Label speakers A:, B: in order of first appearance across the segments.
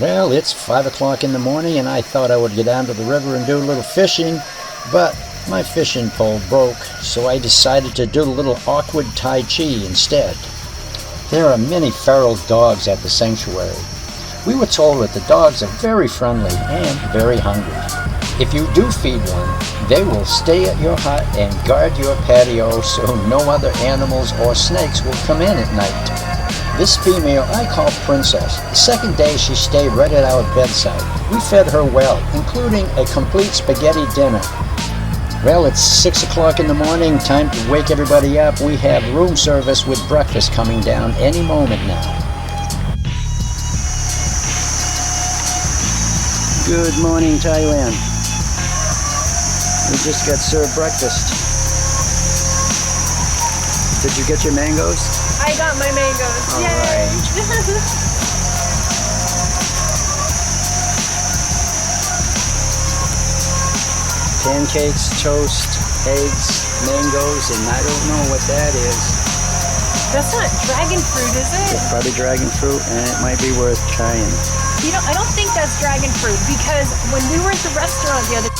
A: Well, it's 5 o'clock in the morning and I thought I would get down to the river and do a little fishing, but my fishing pole broke, so I decided to do a little awkward Tai Chi instead. There are many feral dogs at the sanctuary. We were told that the dogs are very friendly and very hungry. If you do feed one, they will stay at your hut and guard your patio so no other animals or snakes will come in at night. This female I call Princess. The second day she stayed right at our bedside. We fed her well, including a complete spaghetti dinner. Well, it's 6 o'clock in the morning, time to wake everybody up. We have room service with breakfast coming down any moment now. Good morning, Thailand. We just got served breakfast. Did you get your mangoes?
B: I got my mangoes.
A: All
B: Yay!
A: right. Pancakes, toast, eggs, mangoes, and I don't know what that is.
B: That's not dragon fruit, is it?
A: It's probably dragon fruit, and it might be worth trying.
B: You know, I don't think that's dragon fruit because when we were at the restaurant the other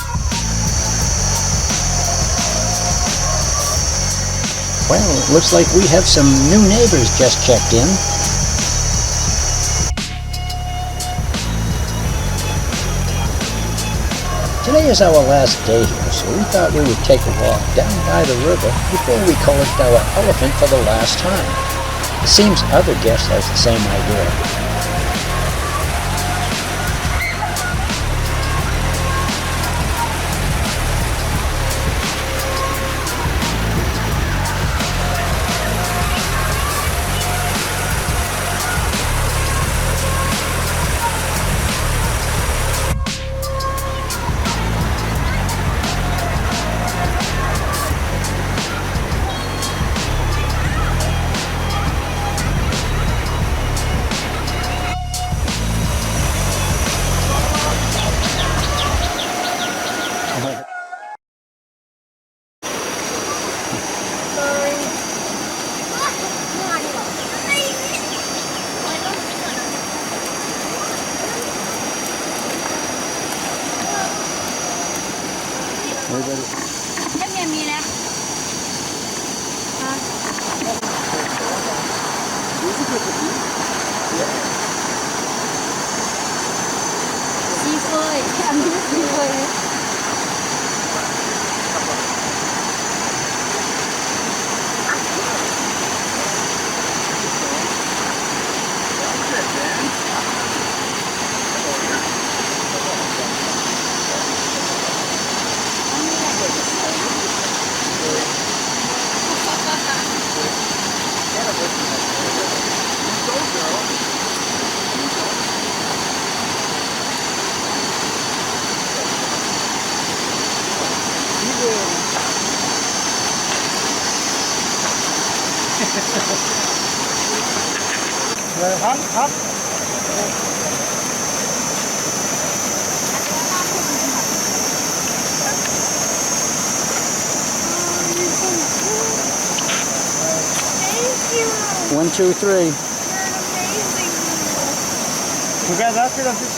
A: Well, it looks like we have some new neighbors just checked in. Today is our last day here, so we thought we would take a walk down by the river before we collect our elephant for the last time. It seems other guests have the same idea.
C: Hop.
A: 1, 2, 3.
B: You're amazing.
C: Together, this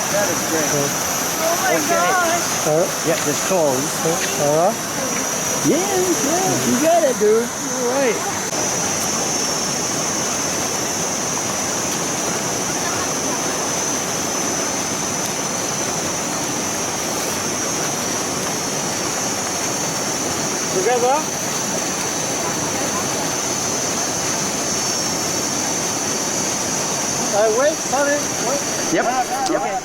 A: That is great.
B: Oh my gosh.
A: Yeah, just toes. Yeah, you got it, dude. All right.
C: Together. Wait, sorry. Wait.
A: Yep. Okay.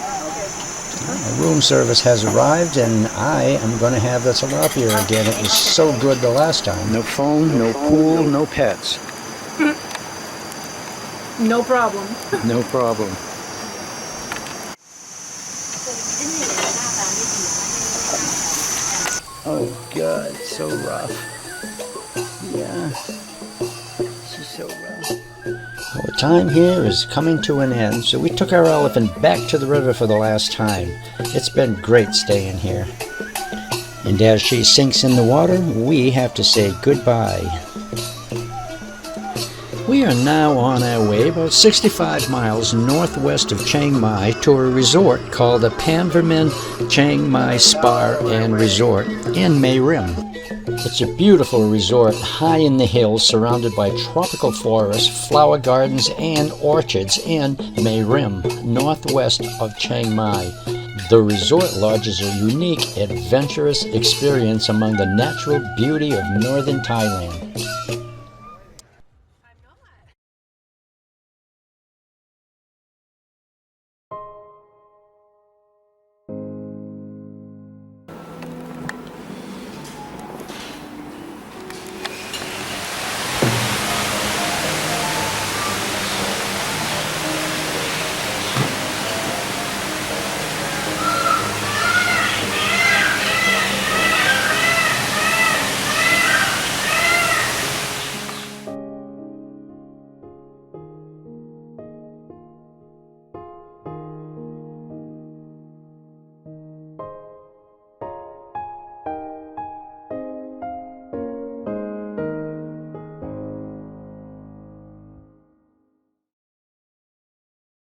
A: Room service has arrived, and I am going to have the tilapia again. It was so good the last time. No phone, no pool, no pets.
B: No problem.
A: No problem. God, so rough. Yeah, she's so rough. Our time here is coming to an end, so we took our elephant back to the river for the last time. It's been great staying here. And as she sinks in the water, we have to say goodbye. We are now on our way about 65 miles northwest of Chiang Mai to a resort called the Panvermin Chiang Mai Spa and Resort in Mae Rim. It's a beautiful resort high in the hills surrounded by tropical forests, flower gardens, and orchards in Mae Rim, northwest of Chiang Mai. The resort lodge is a unique, adventurous experience among the natural beauty of northern Thailand.